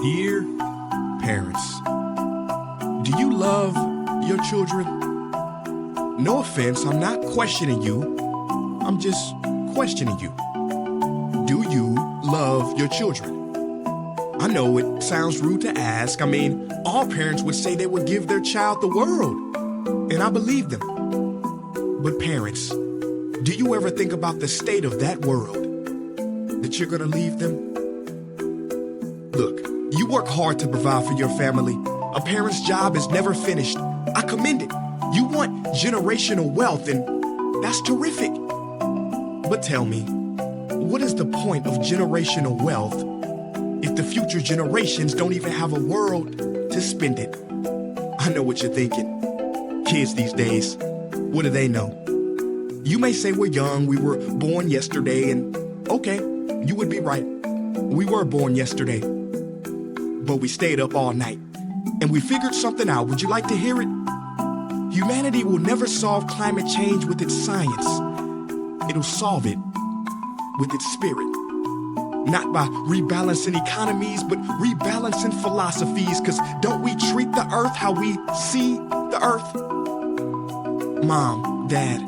Dear parents, do you love your children? No offense, I'm not questioning you. I'm just questioning you. Do you love your children? I know it sounds rude to ask. I mean, all parents would say they would give their child the world, and I believe them. But parents, do you ever think about the state of that world that you're gonna leave them? Look, you work hard to provide for your family. A parent's job is never finished. I commend it. You want generational wealth, and that's terrific. But tell me, what is the point of generational wealth if the future generations don't even have a world to spend it? I know what you're thinking. Kids these days, what do they know? You may say we're young, we were born yesterday, and okay, you would be right. We were born yesterday, but we stayed up all night, and we figured something out. Would you like to hear it? Humanity will never solve climate change with its science. It'll solve it with its spirit. Not by rebalancing economies, but rebalancing philosophies. Cause don't we treat the earth how we see the earth? Mom, Dad,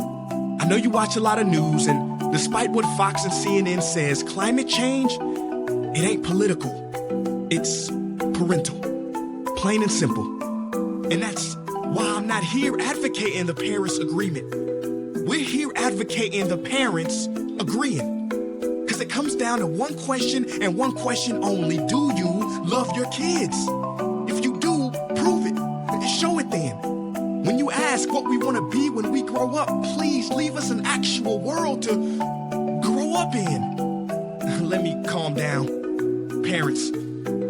I know you watch a lot of news, and despite what Fox and CNN says, climate change, it ain't political. It's parental. Plain and simple. And that's why I'm not here advocating the parents' agreement. We're here advocating the parents agreeing. Because it comes down to one question and one question only. Do you love your kids? If you do, prove it. Show it then. When you ask what we want to be when we grow up, please leave us an actual world to grow up in. Let me calm down. Parents,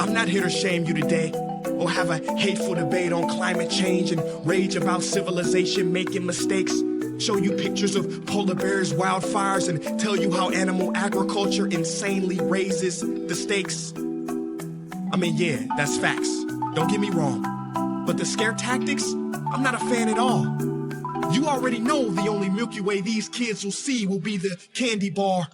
I'm not here to shame you today or have a hateful debate on climate change and rage about civilization making mistakes. Show you pictures of polar bears, wildfires, and tell you how animal agriculture insanely raises the stakes. I mean, yeah, that's facts. Don't get me wrong. But the scare tactics, I'm not a fan at all. You already know the only Milky Way these kids will see will be the candy bar.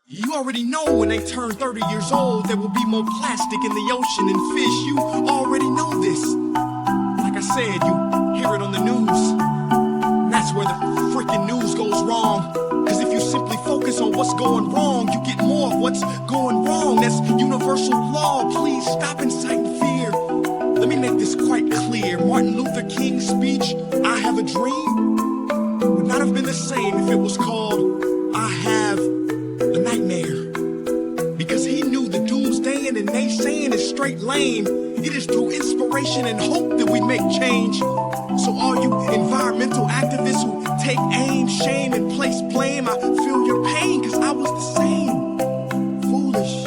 You already know when they turn 30 years old, there will be more plastic in the ocean and fish. You already know this. Like I said, you hear it on the news. That's where the freaking news goes wrong. Cause if you simply focus on what's going wrong, you get more of what's going wrong. That's universal law. Please stop inciting fear. Let me make this quite clear. Martin Luther King's speech, I Have a Dream, would not have been the same if it was called I Have a Nightmare. Because he knew the doomsdaying and naysaying is straight lame. It is through inspiration and hope that we make change. So all you environmental activists who take aim, shame, and place blame, I feel your pain, cause I was the same. Foolish.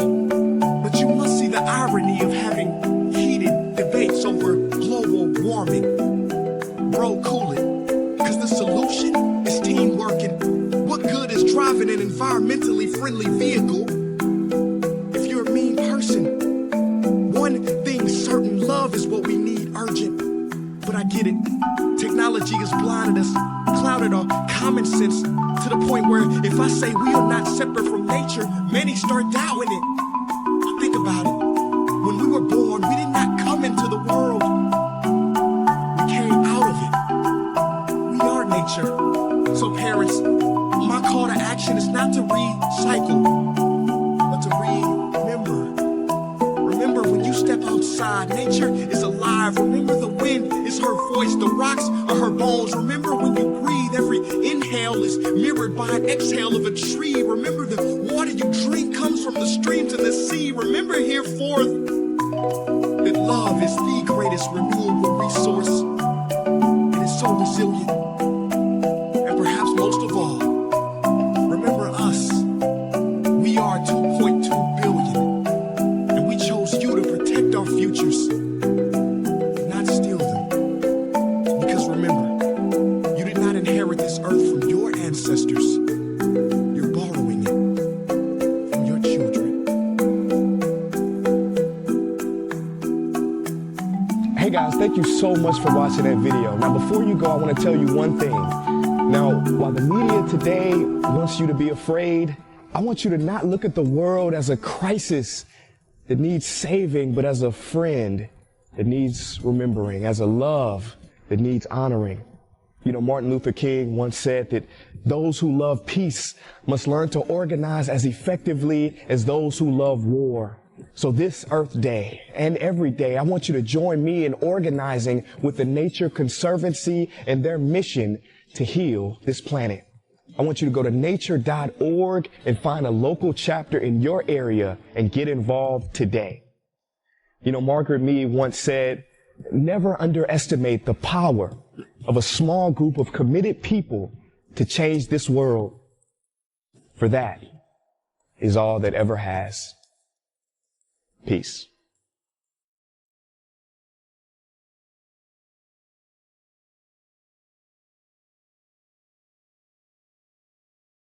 But you must see the irony of having heated debates over global warming. Bro, cool it. Cause the solution is teamwork, and what good is driving an environmentally friendly vehicle if you're a mean person? One thing's certain, love is what we need urgent. But I get it. Technology has blinded us, clouded our common sense to the point where if I say we are not separate from nature, many start doubting it. Think about it. When we were born, we did not come into the world. We came out of it. We are nature. So parents, my call to action is not to recycle, but to remember. Remember when you step outside, nature is alive. Remember the wind is her voice, the rocks are her bones. Remember when you breathe, every inhale is mirrored by an exhale of a tree. Remember the water you drink comes from the streams and the sea. Remember herefore that love is the greatest renewable resource. It is so resilient. And perhaps most of all, remember us. We are 2.2 billion, and we chose you to protect our futures, not steal them. Because remember, you did not inherit this earth from your ancestors. You're borrowing it from your children. Hey guys, thank you so much for watching that video. Now before you go, I want to tell you one thing. Now, while the media today wants you to be afraid, I want you to not look at the world as a crisis that needs saving, but as a friend that needs remembering, as a love that needs honoring. You know, Martin Luther King once said that those who love peace must learn to organize as effectively as those who love war. So this Earth Day and every day, I want you to join me in organizing with the Nature Conservancy and their mission to heal this planet. I want you to go to nature.org and find a local chapter in your area and get involved today. You know, Margaret Mead once said, never underestimate the power of a small group of committed people to change this world. For that is all that ever has. Peace.